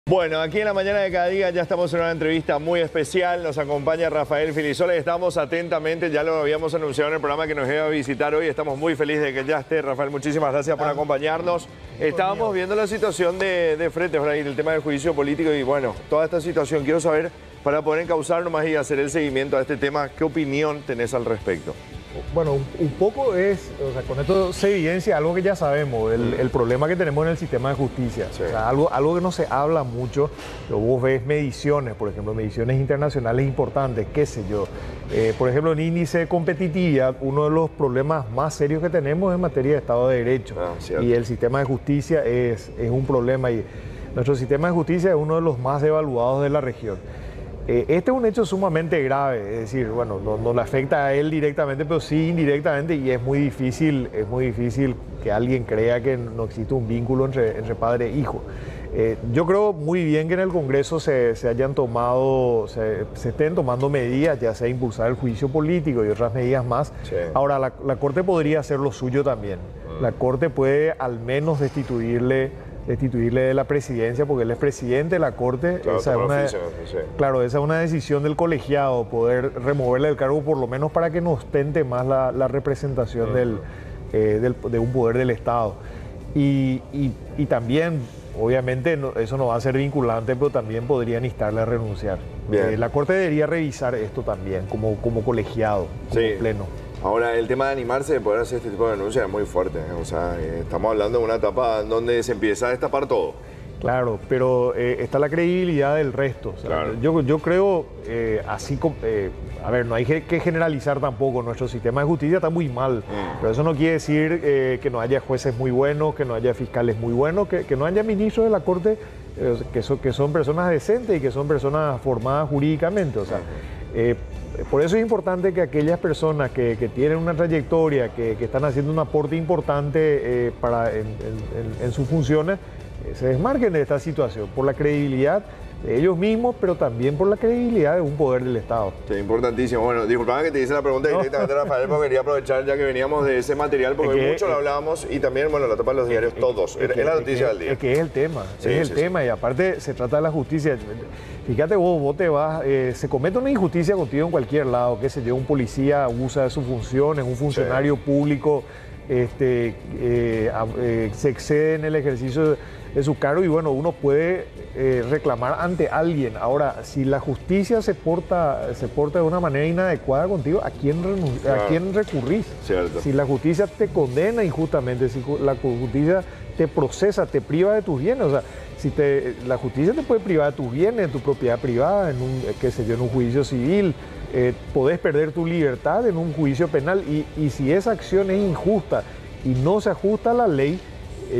Bueno, aquí en la mañana de cada día ya estamos en una entrevista muy especial. Nos acompaña Rafael Filisola y estamos atentamente, ya lo habíamos anunciado en el programa que nos iba a visitar hoy. Estamos muy felices de que ya esté. Rafael, muchísimas gracias por acompañarnos. Estábamos viendo la situación de frente, el tema del juicio político y bueno, toda esta situación. Quiero saber, para poder encauzar nomás y hacer el seguimiento a este tema, ¿qué opinión tenés al respecto? Bueno, un poco es, o sea, con esto se evidencia algo que ya sabemos, el problema que tenemos en el sistema de justicia. Sí. O sea, algo que no se habla mucho, pero vos ves mediciones, por ejemplo, mediciones internacionales importantes, qué sé yo. Por ejemplo, en índice de competitividad, uno de los problemas más serios que tenemos es en materia de Estado de Derecho. Y el sistema de justicia es un problema. Y nuestro sistema de justicia es uno de los más evaluados de la región. Este es un hecho sumamente grave, es decir, bueno, no le afecta a él directamente, pero sí indirectamente, y es muy difícil que alguien crea que no existe un vínculo entre padre e hijo. Yo creo muy bien que en el Congreso se estén tomando medidas, ya sea impulsar el juicio político y otras medidas más. Sí. Ahora, la Corte podría hacer lo suyo también. La Corte puede al menos destituirle de la presidencia, porque él es presidente de la Corte. Claro, Claro, esa es una decisión del colegiado, poder removerle del cargo por lo menos para que no ostente más la representación de un poder del Estado. Y también, obviamente, eso no va a ser vinculante, pero también podrían instarle a renunciar. La Corte debería revisar esto también, como colegiado, como pleno. Ahora, el tema de animarse de poder hacer este tipo de denuncias es muy fuerte. O sea, estamos hablando de una etapa donde se empieza a destapar todo. Claro, pero está la credibilidad del resto. O sea, claro. Yo creo, a ver, no hay que generalizar tampoco. Nuestro sistema de justicia está muy mal. Pero eso no quiere decir que no haya jueces muy buenos, que no haya fiscales muy buenos, que no haya que Corte que son personas decentes y que son personas formadas jurídicamente. O sea, por eso es importante que aquellas personas que tienen una trayectoria, que están haciendo un aporte importante en sus funciones, se desmarquen de esta situación por la credibilidad de ellos mismos, pero también por la credibilidad de un poder del Estado. Sí, importantísimo. Bueno, disculpame que te hice la pregunta directamente, Rafael, porque quería aprovechar ya que veníamos de ese material, porque mucho lo hablábamos y también, bueno, la tapa de los diarios, todos. Es la noticia del día. Es que es el tema, tema, y aparte se trata de la justicia. Fíjate vos te vas, se comete una injusticia contigo en cualquier lado, qué sé yo, un policía abusa de sus funciones, un funcionario público se excede en el ejercicio de su cargo y bueno, uno puede reclamar ante alguien. Ahora, si la justicia se porta de una manera inadecuada contigo, ¿a quién recurrís? Cierto. Si la justicia te condena injustamente, si la justicia te procesa, te priva de tus bienes, o sea, la justicia te puede privar de tus bienes, de tu propiedad privada, en un juicio civil, podés perder tu libertad en un juicio penal y si esa acción es injusta y no se ajusta a la ley,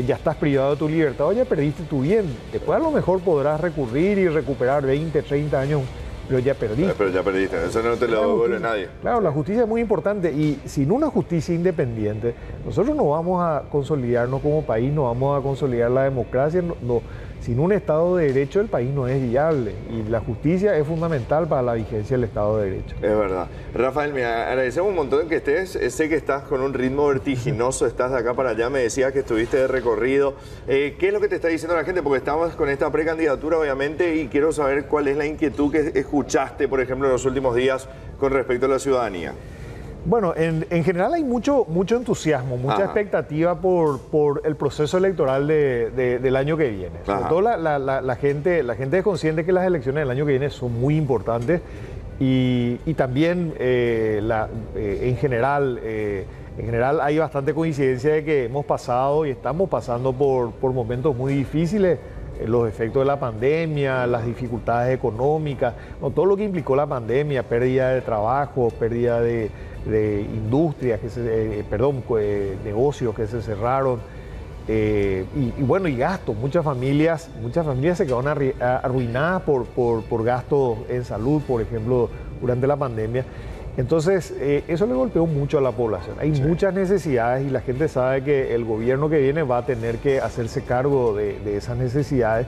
ya estás privado de tu libertad o ya perdiste tu bien. Después a lo mejor podrás recurrir y recuperar 20, 30 años, pero ya perdiste. Pero ya perdiste, eso no te lo devuelve nadie. Claro, la justicia es muy importante y sin una justicia independiente, nosotros no vamos a consolidarnos como país, no vamos a consolidar la democracia, sin un Estado de Derecho el país no es viable y la justicia es fundamental para la vigencia del Estado de Derecho. Es verdad. Rafael, me agradecemos un montón que estés, sé que estás con un ritmo vertiginoso, estás de acá para allá, me decías que estuviste de recorrido. ¿Qué es lo que te está diciendo la gente? Porque estamos con esta precandidatura obviamente y quiero saber cuál es la inquietud que escuchaste, por ejemplo, en los últimos días con respecto a la ciudadanía. Bueno, en general hay mucho entusiasmo, mucha expectativa por el proceso electoral del año que viene. Sobre todo la gente es consciente que las elecciones del año que viene son muy importantes y también en general hay bastante coincidencia de que hemos pasado y estamos pasando por momentos muy difíciles. Los efectos de la pandemia, las dificultades económicas, todo lo que implicó la pandemia, pérdida de trabajo, pérdida de industrias, negocios que se cerraron, y gastos. Muchas familias se quedaron arruinadas por gastos en salud, por ejemplo, durante la pandemia. Entonces, eso le golpeó mucho a la población. Hay muchas necesidades y la gente sabe que el gobierno que viene va a tener que hacerse cargo de esas necesidades.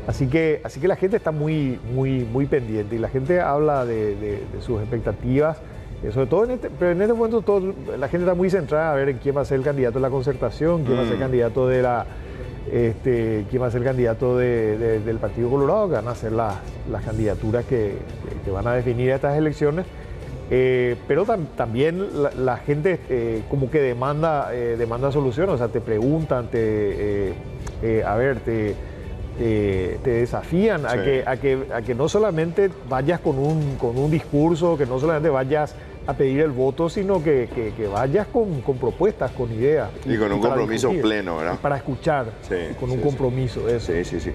Así que la gente está muy pendiente y la gente habla de sus expectativas. Sobre todo pero en este momento la gente está muy centrada a ver en quién va a ser el candidato de la Concertación, quién va a ser el candidato de quién va a ser el candidato del Partido Colorado, que van a ser las candidaturas que van a definir estas elecciones. Pero también la gente como que demanda soluciones, o sea, te preguntan, te desafían a que no solamente vayas con un discurso, que no solamente vayas a pedir el voto, sino que vayas con propuestas, con ideas. Y con un compromiso pleno, ¿verdad? Para escuchar, con un compromiso, eso. Sí.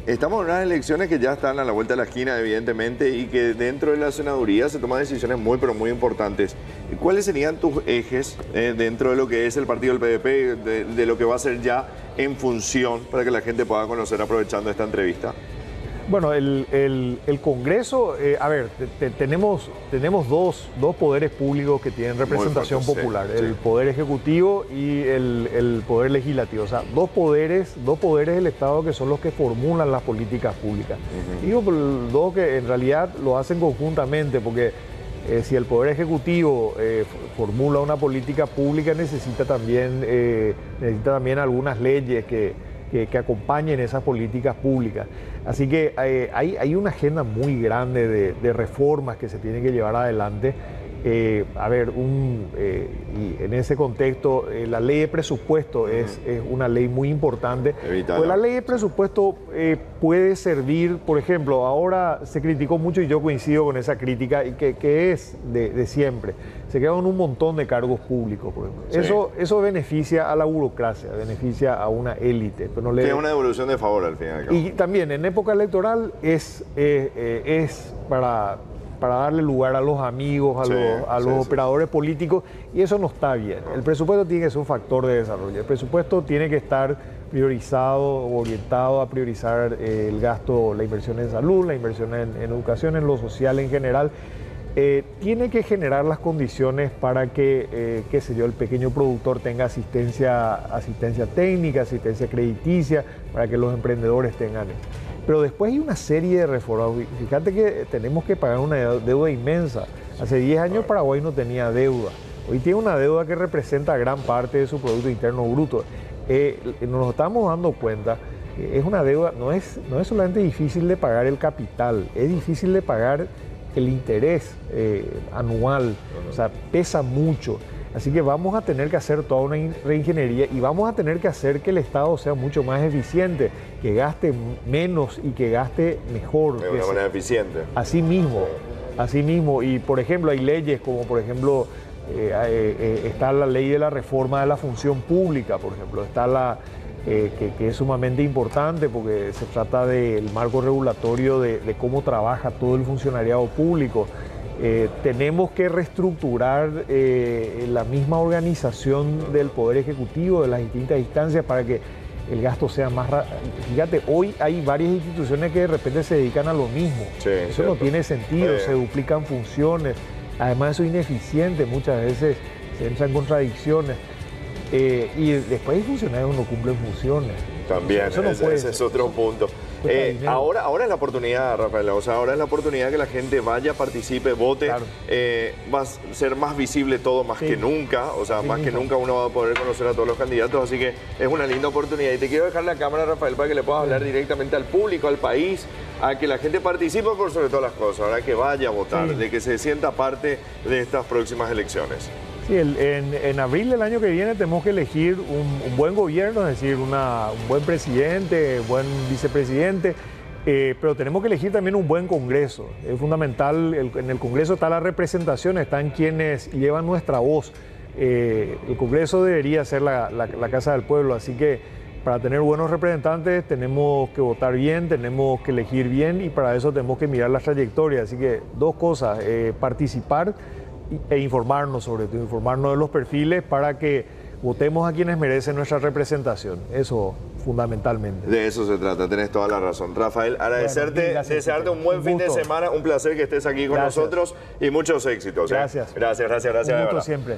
Estamos en unas elecciones que ya están a la vuelta de la esquina, evidentemente, y que dentro de la senaduría se toman decisiones pero muy importantes. ¿Cuáles serían tus ejes dentro de lo que es el partido del PDP, de lo que va a ser ya en función, para que la gente pueda conocer aprovechando esta entrevista? Bueno, el Congreso, tenemos dos poderes públicos que tienen representación popular, el Poder Ejecutivo y el Poder Legislativo, o sea, dos poderes del Estado que son los que formulan las políticas públicas. Digo, dos que en realidad lo hacen conjuntamente, porque si el Poder Ejecutivo formula una política pública, necesita también algunas leyes que acompañen esas políticas públicas. Así que hay una agenda muy grande de reformas que se tienen que llevar adelante. Y en ese contexto, la ley de presupuesto es una ley muy importante. Pues la ley de presupuesto puede servir, por ejemplo, ahora se criticó mucho y yo coincido con esa crítica, y que es de siempre. Se quedan un montón de cargos públicos, por ejemplo. Eso beneficia a la burocracia, beneficia a una élite. Pero es una devolución de favor al final. Y también en época electoral es para darle lugar a los amigos, a los operadores políticos, y eso no está bien. El presupuesto tiene que ser un factor de desarrollo. El presupuesto tiene que estar priorizado, orientado a priorizar el gasto, la inversión en salud, la inversión en educación, en lo social en general. Tiene que generar las condiciones para que, el pequeño productor tenga asistencia técnica, asistencia crediticia, para que los emprendedores tengan eso. Pero después hay una serie de reformas. Fíjate que tenemos que pagar una deuda inmensa. Hace 10 años Paraguay no tenía deuda. Hoy tiene una deuda que representa gran parte de su Producto Interno Bruto. Nos estamos dando cuenta que es una deuda, no es solamente difícil de pagar el capital, es difícil de pagar el interés anual. O sea, pesa mucho. Así que vamos a tener que hacer toda una reingeniería y vamos a tener que hacer que el Estado sea mucho más eficiente, que gaste menos y que gaste mejor. De una manera eficiente. Así mismo. Y por ejemplo, hay leyes como por ejemplo, está la ley de la reforma de la función pública, por ejemplo, está que es sumamente importante porque se trata del marco regulatorio de cómo trabaja todo el funcionariado público. Tenemos que reestructurar la misma organización del Poder Ejecutivo, de las distintas instancias, para que el gasto sea más rápido. Fíjate, hoy hay varias instituciones que de repente se dedican a lo mismo. Eso no tiene sentido, se duplican funciones. Además, eso es ineficiente, muchas veces se entra en contradicciones. Y después hay funcionarios que no cumplen funciones. También, ese es otro punto. Ahora es la oportunidad, Rafael, o sea, ahora es la oportunidad que la gente vaya, participe, vote. Claro. Va a ser más visible todo más que nunca, o sea, más que nunca uno va a poder conocer a todos los candidatos, así que es una linda oportunidad. Y te quiero dejar la cámara, Rafael, para que le puedas hablar directamente al público, al país, a que la gente participe por sobre todas las cosas, ahora que vaya a votar, de que se sienta parte de estas próximas elecciones. Sí, en abril del año que viene tenemos que elegir un buen gobierno, es decir, un buen presidente, buen vicepresidente, pero tenemos que elegir también un buen Congreso. Es fundamental, en el Congreso está la representación, están quienes llevan nuestra voz. El Congreso debería ser la Casa del Pueblo, así que para tener buenos representantes tenemos que votar bien, tenemos que elegir bien y para eso tenemos que mirar las trayectorias. Así que dos cosas, participar e informarnos sobre todo, informarnos de los perfiles para que votemos a quienes merecen nuestra representación. Eso fundamentalmente. De eso se trata, tenés toda la razón. Rafael, agradecerte, desearte un buen fin de semana, un placer que estés aquí con nosotros y muchos éxitos. Gracias. Gracias. Un gusto siempre.